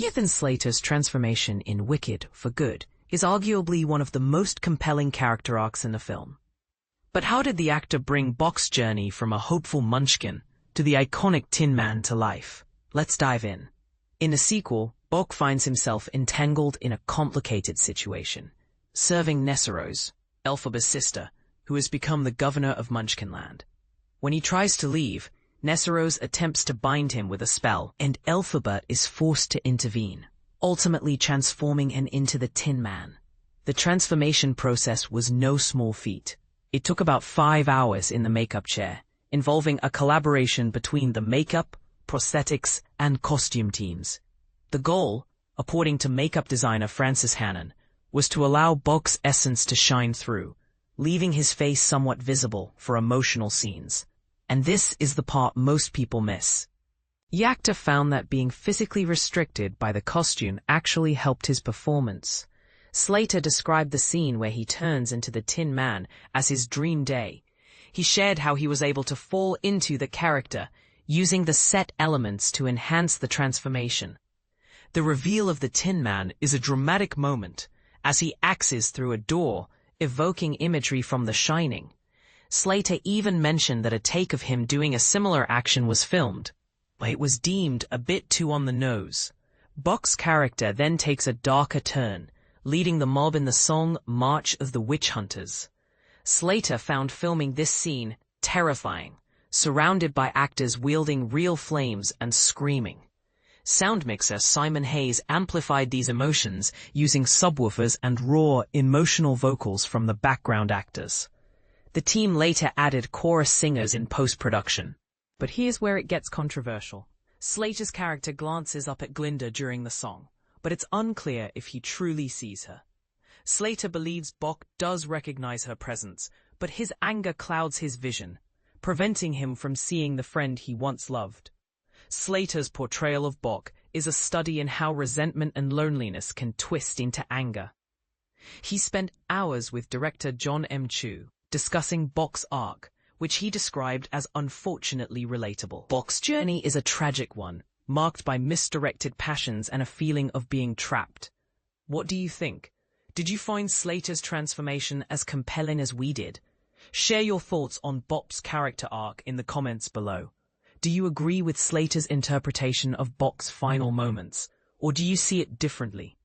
Ethan Slater's transformation in Wicked for Good is arguably one of the most compelling character arcs in the film. But how did the actor bring Bok's journey from a hopeful munchkin to the iconic Tin Man to life? Let's dive in. In the sequel, Bok finds himself entangled in a complicated situation, serving Nessarose, Elphaba's sister, who has become the governor of Munchkinland. When he tries to leave, Nessarose attempts to bind him with a spell, and Elphaba is forced to intervene, ultimately transforming him into the Tin Man. The transformation process was no small feat. It took about 5 hours in the makeup chair, involving a collaboration between the makeup, prosthetics, and costume teams. The goal, according to makeup designer Francis Hannon, was to allow Bok's essence to shine through, leaving his face somewhat visible for emotional scenes. And this is the part most people miss. The actor found that being physically restricted by the costume actually helped his performance. Slater described the scene where he turns into the Tin Man as his dream day. He shared how he was able to fall into the character, using the set elements to enhance the transformation. The reveal of the Tin Man is a dramatic moment, as he axes through a door, evoking imagery from The Shining. Slater even mentioned that a take of him doing a similar action was filmed, but it was deemed a bit too on the nose. Bok's character then takes a darker turn, leading the mob in the song March of the Witch Hunters. Slater found filming this scene terrifying, surrounded by actors wielding real flames and screaming. Sound mixer Simon Hayes amplified these emotions using subwoofers and raw, emotional vocals from the background actors. The team later added chorus singers in post-production. But here's where it gets controversial. Slater's character glances up at Glinda during the song, but it's unclear if he truly sees her. Slater believes Bok does recognize her presence, but his anger clouds his vision, preventing him from seeing the friend he once loved. Slater's portrayal of Bok is a study in how resentment and loneliness can twist into anger. He spent hours with director John M. Chu discussing Bok's arc, which he described as unfortunately relatable. Bok's journey is a tragic one, marked by misdirected passions and a feeling of being trapped. What do you think? Did you find Slater's transformation as compelling as we did? Share your thoughts on Bok's character arc in the comments below. Do you agree with Slater's interpretation of Bok's final moments, or do you see it differently?